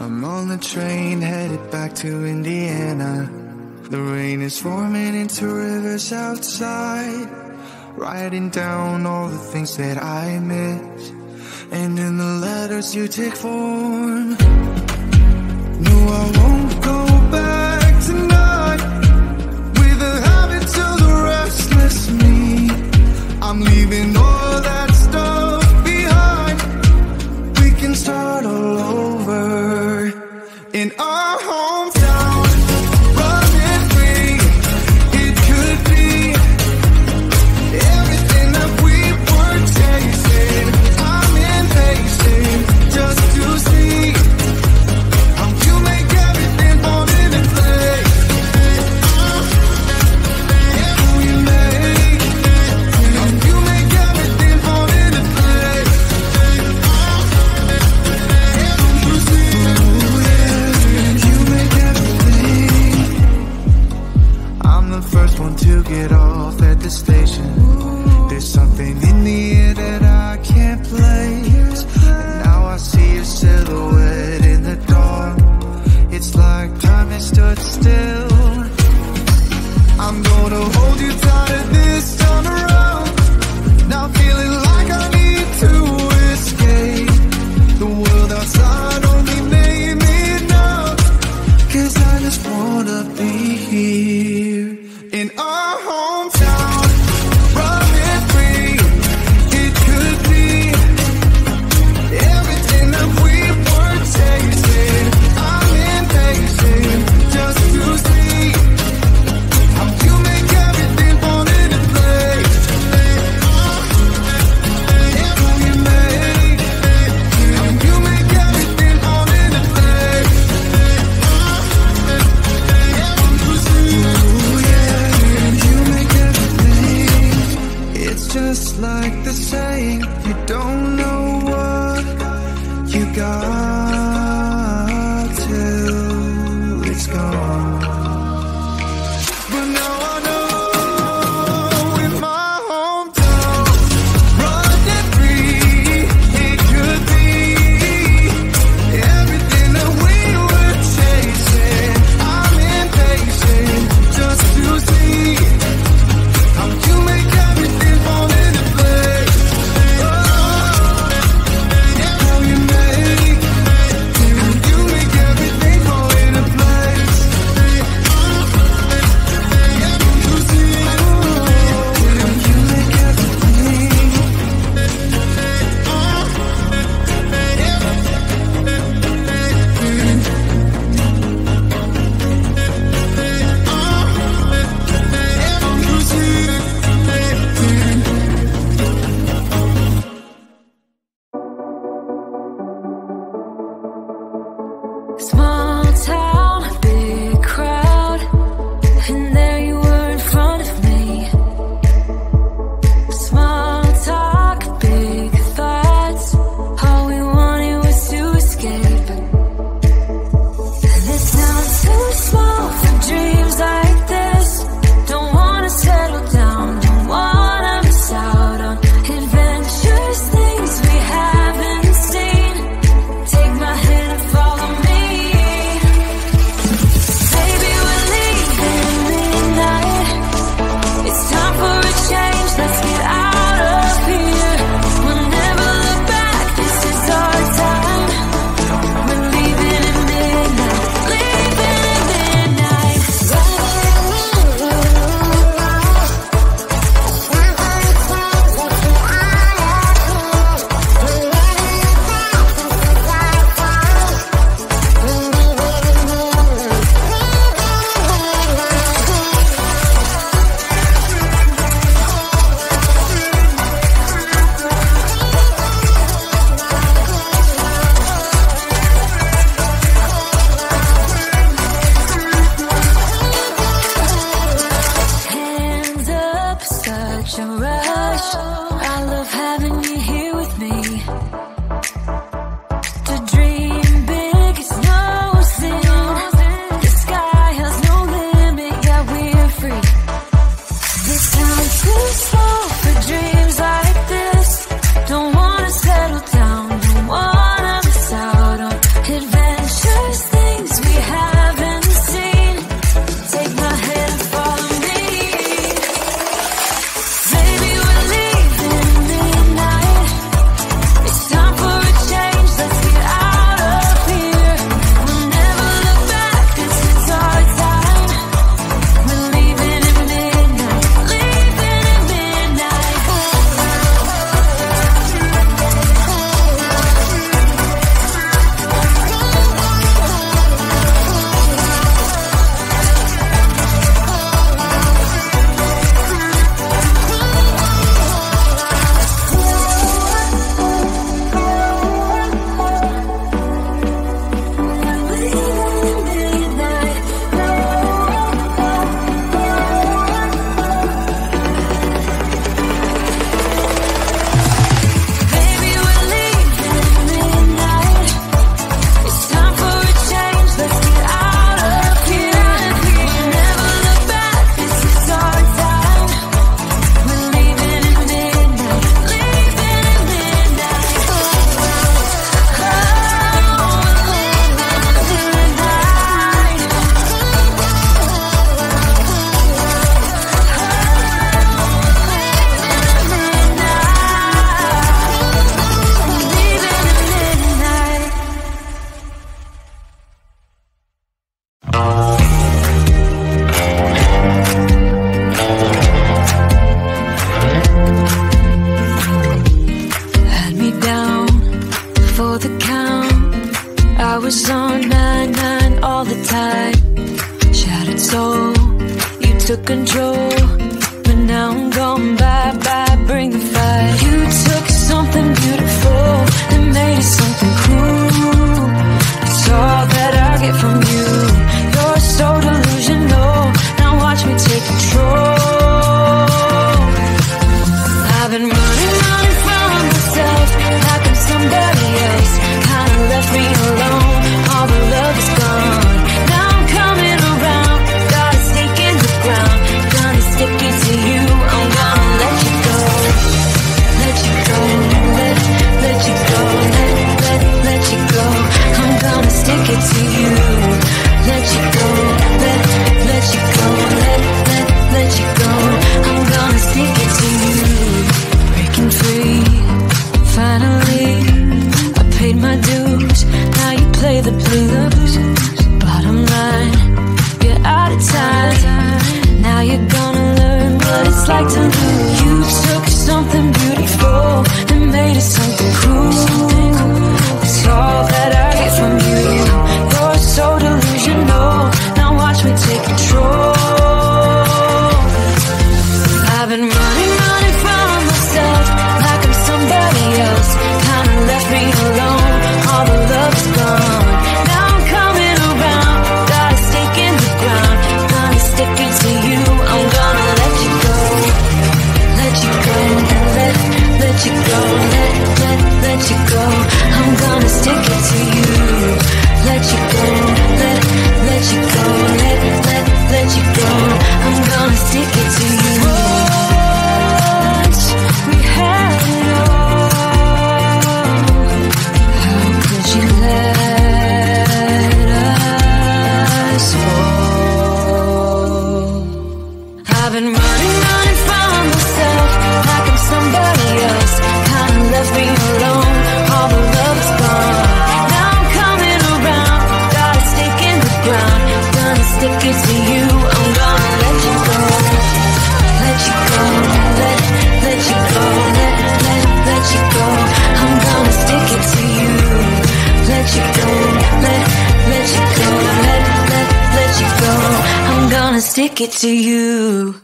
I'm on the train headed back to Indiana. The rain is forming into rivers outside, writing down all the things that I miss, and in the letters you take form. No, I won't go back tonight with the habits of the restless me. I'm leaving all that stuff behind. We can start all over in our hometown. Running free, it could be everything that we were chasing. I'm impatient just to see how you make everything fall into place. How you make everything fall into place. You see, you make everything. I'm the first one to get off at the station. There's something in the air that I can't place, and now I see your silhouette in the dark. It's like time has stood still. I'm gonna hold you tighter this time around. Now feeling like I need to escape. The world outside only made me numb, 'cause I just wanna be here in our hometown. Running free, it could be everything that we were chasing. I'm impatient just to see how you make everything fall into place. How you make everything fall into place. Ooh, yeah, you make everything. It's just like the saying, you don't know what you got till it's gone. But now I know in my hometown, running free, it could be everything that we were chasing. I'm impatient just to see how you make everything fall into place. How you make everything fall into place. You see, you make everything. Small town, big crowd, and there you were in front of me. Small talk, big thoughts, all we wanted was to escape. This town's too small for dreams like this. Don't wanna settle down, don't wanna miss out on adventurous things we haven't seen. Take my hand and follow me. for the count. I was on 9-9 all the time. Shattered soul, you took control. But now I'm gone, bye-bye, bring the fire. You took something beautiful and made it something cruel. It's all that I get from you. You're so delusional, now watch me take control. I've been running from myself like I'm somebody else. Kinda left me alone, all the love is gone. Now I'm coming around, got a stake in the ground. Gonna stick it to you, I'm gonna let you go. Let you go, let you go, let you go. I'm gonna stick it to you. Let you go, let you go, let you go. I'm gonna stick it to you. Breaking free, finally, I paid my dues. Now you play the blues. Bottom line, you're out of time. Now you're gonna learn what it's like to lose. You took something beautiful and made it something cruel. It's all that I get from you. You're so delusional, now watch me take control. I've been running from myself like I'm somebody else. Kinda left me alone, all the love's gone. Now I'm coming around, got a stake in the ground. Gonna stick it to you, I'm gonna let you go. Let you go, let you go, let you go. I'm gonna stick it to you. Let you go, let you go, let you go. I'm gonna stick it to you. Once we had it all, how could you let us fall? I've been running from myself like I'm somebody else. Kinda left me alone, all the love is gone. Now I'm coming around, got a stake in the ground. Gonna stick it to you, I'm gonna let you go. Let you go, let you go, let you go. I'm gonna stick it to you. Let you go, let you go, let you go. I'm gonna stick it to you.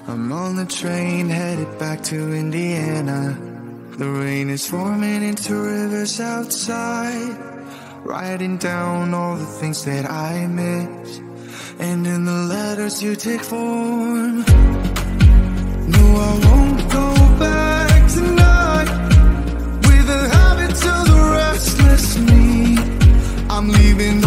I'm on the train headed back to Indiana. The rain is forming into rivers outside. Writing down all the things that I miss, and in the letters you take form. No, I won't go back tonight with the habits of the restless me. I'm leaving